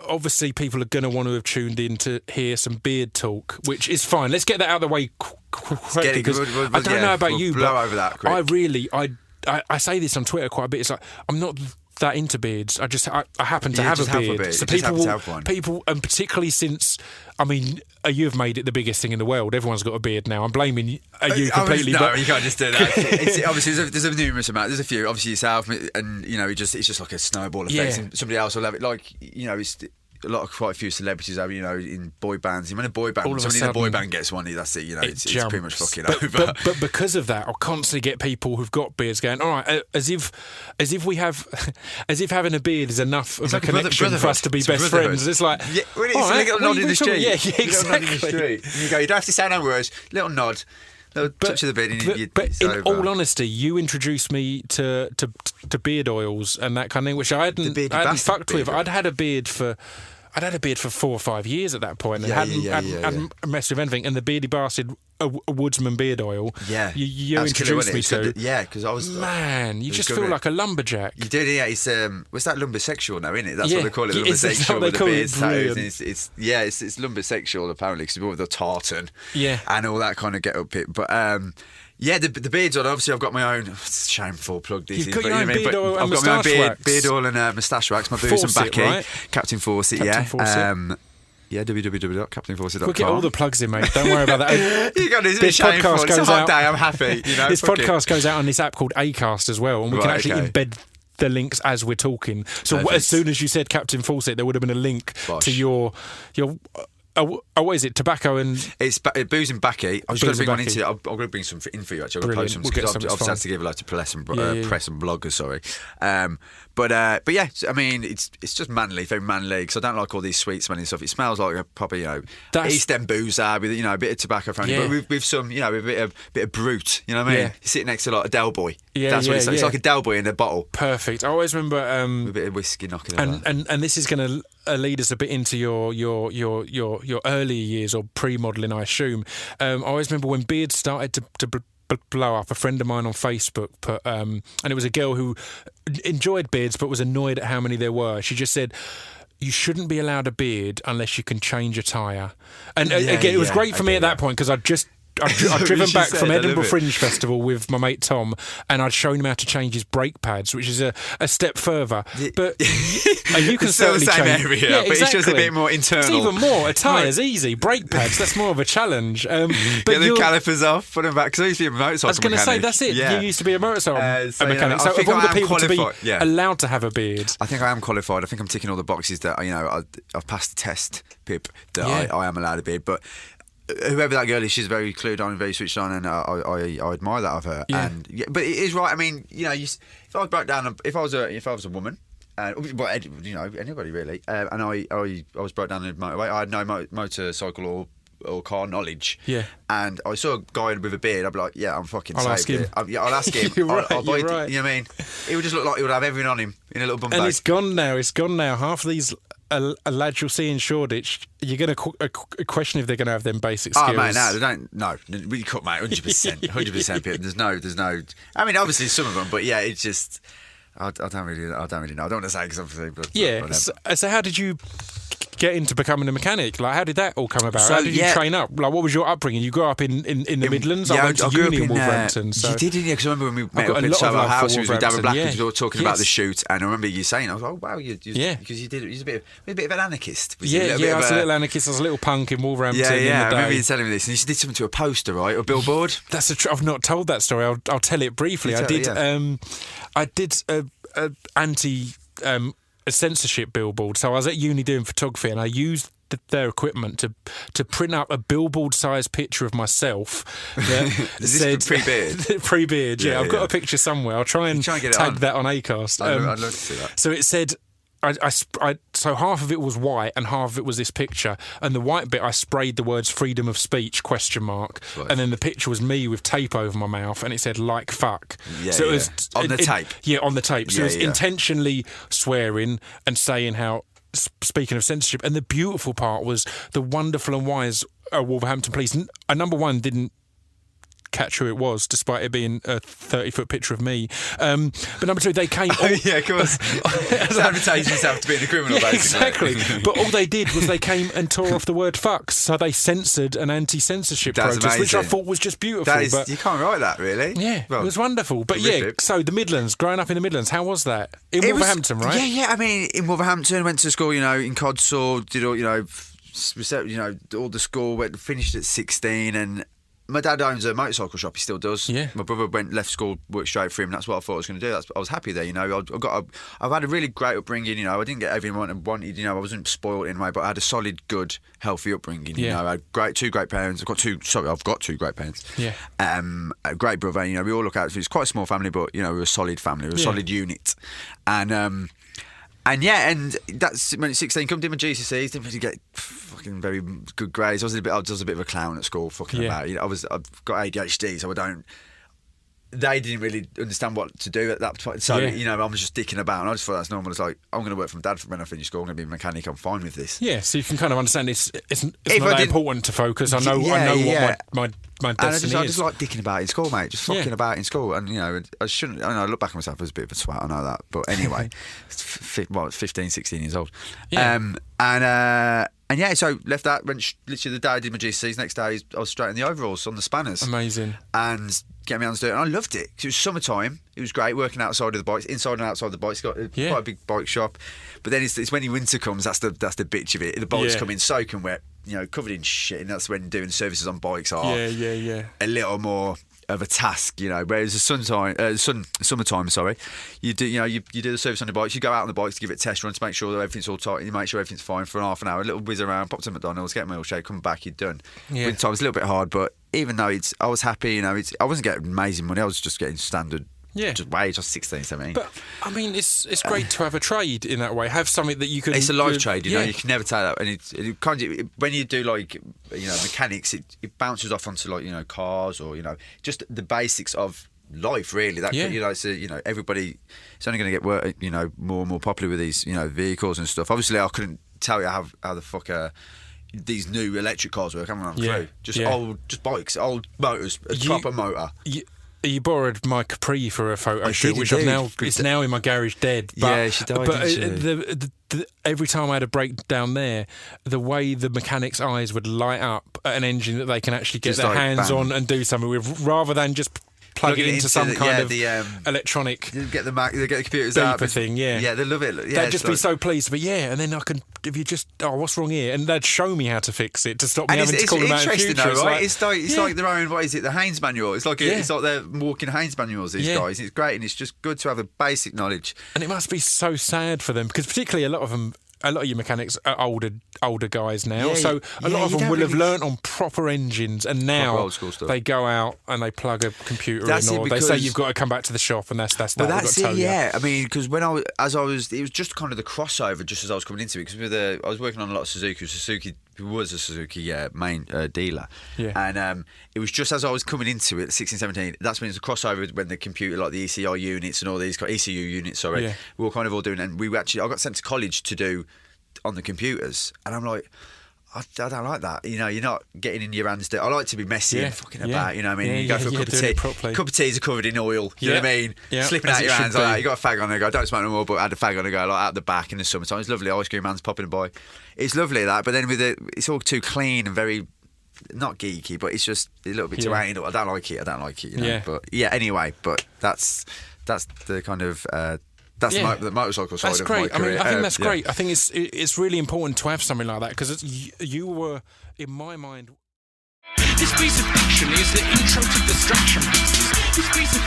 obviously people are going to want to have tuned in to hear some beard talk, which is fine. Let's get that out of the way quick, because I don't know about you, blow but over that quick. I say this on Twitter quite a bit. It's like, I'm not that into beards. I happen to have a beard. So people, and particularly since, I mean, you've made it the biggest thing in the world. Everyone's got a beard now. I'm blaming you completely. No, you can't just do that. Obviously, there's a numerous amount. There's a few. Obviously yourself, and it's just like a snowball effect. And somebody else will have it. Like, it's quite a few celebrities have, in boy bands. When a boy band, somebody in a boy band gets one, that's it. It's pretty much fucking over. But because of that, I'll constantly get people who've got beards going, all right, as if having a beard is enough of a connection for us to be best friends. It's like, it's a little nod in the street. Yeah, exactly. You go, you don't have to say no words. Little nod. Touch of the beard, but in all honesty, you introduced me to beard oils and that kind of thing, which I hadn't fucked with. I'd had a beard for 4 or 5 years at that point, and hadn't messed with anything. And the Beardy Bastard, a Woodsman beard oil. Yeah, you introduced me to. Because I was you just feel like a lumberjack. You did, yeah. It's what's that, lumbersexual now, isn't it? That's what they call it, lumbersexual. With the beard tattoos. It's lumbersexual apparently, because with the tartan, and all that kind of get up it. But the beards on. Obviously, I've got my own. Shameful plug. You've got your own beard oil and moustache wax. I've got my own beard oil and moustache wax. My booze and backy. Right? Captain Fawcett. Fawcett. www.captainfawcett.com. We'll get all the plugs in, mate. Don't worry about that. You got this podcast goes out. It's a hot day. I'm happy. This podcast goes out on this app called Acast as well, and we can actually embed the links as we're talking. So as soon as you said Captain Fawcett, there would have been a link to your. What is it? Tobacco and... It's booze and backy. I was going to bring one into it. I'm going to bring some in for you, actually. I've got to post some, because I've had to give a lot to press and bloggers, sorry. But yeah, I mean, it's just manly, very manly, because I don't like all these sweet smelling stuff. It smells like a proper, East End boozer with, a bit of tobacco from it, but with some, with a bit of brute, you know what I mean? You're sitting next to like a Del Boy. That's what it's like. It's like a Del Boy in a bottle. Perfect. I always remember... with a bit of whiskey knocking it and this is going to lead us a bit into your earlier years, or pre-modelling, I assume. I always remember when beards started to blow up. A friend of mine on Facebook put, and it was a girl who enjoyed beards but was annoyed at how many there were. She just said, you shouldn't be allowed a beard unless you can change a tyre. And again, it was great for me at that point, because I'd driven back from Edinburgh Fringe Festival with my mate Tom, and I'd shown him how to change his brake pads, which is a step further. But you can certainly the same change. area, but it's just a bit more internal. It's even more. A tyre's easy. Brake pads, that's more of a challenge. But get the calipers off, put them back. Because I used to be a motorcycle mechanic. I was going to say, that's it. Yeah. You used to be a motorcycle mechanic. So of all the people to be allowed to have a beard, I think I am qualified. I think I'm ticking all the boxes that I've passed the test, Pip, that I am allowed a beard. But whoever that girl is, she's very clued on and very switched on, and I admire that of her. Yeah. But it is right. I mean, if I broke down, if I was a woman, anybody really, and I was broke down in the motorway, I had no motorcycle or car knowledge. Yeah. And I saw a guy with a beard, I'd be like, I'm fucking saved. I'll ask him. You're right. You know what I mean? It would just look like he would have everything on him in a little bum bag. And it's gone now. Half of these lads you'll see in Shoreditch, you're going to question if they're going to have them basic skills. Oh, mate, no, they don't. No, we cut, mate, 100%. 100%. There's no. I mean, obviously some of them, but yeah, it's just. I don't really know. I don't want to say, because obviously. But, so how did you get into becoming a mechanic? Like, how did that all come about? So, how did you train up? Like, what was your upbringing? You grew up in the Midlands. I went to uni in Wolverhampton. So. You did, didn't you? Because I remember when we met up in Soho House, we was with Darren Black, and we were talking about the shoot, and I remember you saying, I was like, oh wow, because you did. You're a bit of an anarchist. I was a little anarchist. I was a little punk in Wolverhampton. Yeah. I remember you telling me this, and you did something to a poster, right, or billboard. I've not told that story. I'll tell it briefly. I did anti censorship billboard. So I was at uni doing photography, and I used their equipment to print up a billboard-sized picture of myself that said pre-beard. Pre-beard, yeah. I've got a picture somewhere. I'll try and tag that on Acast. I'd love to see that. So it said. So half of it was white and half of it was this picture, and the white bit I sprayed the words "freedom of speech?" Right. And then the picture was me with tape over my mouth, and it said "like fuck." So it was on the tape. Yeah, on the tape. So it was intentionally swearing and saying how. Speaking of censorship, and the beautiful part was the wonderful and wise Wolverhampton police. Number one, didn't catch who it was, despite it being a 30-foot picture of me. But number two, they came. Yeah, of course. It's advertising yourself to be a criminal, basically. Exactly. But all they did was they came and tore off the word fucks. So they censored an anti-censorship protest, amazing. which I thought was just beautiful. But you can't write that, really. Yeah, well, it was wonderful. But horrific. so the Midlands, growing up in the Midlands, how was that? In Wolverhampton, right? Yeah. I mean, in Wolverhampton, went to school, in Codsall, did all, all the school, finished at 16, and my dad owns a motorcycle shop. He still does. Yeah. My brother left school, worked straight for him. That's what I thought I was going to do. I was happy there. I've had a really great upbringing. I didn't get everything I wanted. I wasn't spoiled in a way, but I had a solid, good, healthy upbringing. Yeah. I had two great parents. I've got two great parents. Yeah. A great brother. We all look out for. It's quite a small family, but we're a solid family. We're a solid unit. And that's when at 16, come do my GCSEs, didn't really get fucking very good grades. I was a bit of a clown at school, fucking about. I've got ADHD, so they didn't really understand what to do at that point. So, I was just dicking about, and I just thought that's normal. It's like, I'm going to work for my dad when I finish school. I'm going to be a mechanic. I'm fine with this. Yeah, so you can kind of understand it's not that important to focus. I know what my destiny is. I just like dicking about in school, mate. Just fucking about in school. And, I shouldn't. I look back at myself as a bit of a twat. I know that. But anyway, 15, 16 years old. Yeah. So left that, went literally the day I did my GCSEs, next day I was straight in the overalls on the spanners. Amazing. And get me on to do it. And I loved it because it was summertime. It was great working outside of the bikes, inside and outside the bikes. Got quite a big bike shop. But then it's when your winter comes, that's the bitch of it. The bikes come in soaking wet, covered in shit, and that's when doing services on bikes are a little more of a task, whereas the summertime, you do the service on the bikes, you go out on the bikes to give it a test run to make sure that everything's all tight, and you make sure everything's fine for half an hour, a little whiz around, pop to McDonald's, get my oil shake, come back, you're done. Winter time was a little bit hard, but even though I was happy, I wasn't getting amazing money, I was just getting standard just wage. I was 16, 17. But I mean, it's great to have a trade in that way. Have something that you can. It's a life trade, you can never take that. And it kind of, when you do mechanics, it bounces off onto cars or just the basics of life, really. That everybody. It's only going to get more and more popular with these vehicles and stuff. Obviously, I couldn't tell you how the fuck these new electric cars work. I haven't run through. Just bikes, old motors, a proper motor. You borrowed my Capri for a photo shoot, which it's now in my garage dead. But, she died. But every time I had a breakdown there, the way the mechanics' eyes would light up at an engine that they can actually get their hands on and do something with, rather than just plug it into some kind of electronic. Get the computers out thing. Yeah, they love it. They'd just be so pleased. But and then I can. If you just, what's wrong here? And they'd show me how to fix it to stop me having to call them out in future. Though, right? It's like their own, what is it, the Haynes manual. It's like they're walking Haynes manuals, these guys. It's great, and it's just good to have a basic knowledge. And it must be so sad for them, because particularly a lot of your mechanics are older guys now, so a lot of them will have learnt on proper engines, and now old school stuff. They go out and they plug a computer in, or they say you've got to come back to the shop, and that's that. That's it. Yeah, I mean, because when it was just kind of the crossover, just as I was coming into it, because I was working on a lot of Suzuki. Suzuki was a Suzuki main dealer, and it was just as I was coming into it, 16, 17. That's when it's a crossover when the computer, like the ECI units and all these ECU units. We were kind of all doing, and I got sent to college to do on the computers, and I'm like, I don't like that. You're not getting in your hands. I like to be messy and fucking about. You know what I mean? You go for a cup of tea. Cup of teas are covered in oil. You know what I mean? Slipping out your hands. Like, you got a fag on the go. Don't smoke no more, but I had a fag on the go, like out the back in the summertime. It's lovely. Ice cream hands popping by. It's lovely that, but then it's all too clean and very not geeky, but it's just a little bit too anal. I don't like it. But anyway, but that's the kind of. That's the motorcycle side of my career. I think that's great. I think it's really important to have something like that, because you were, in my mind... This piece of fiction is the intro to Distraction Pieces. This piece of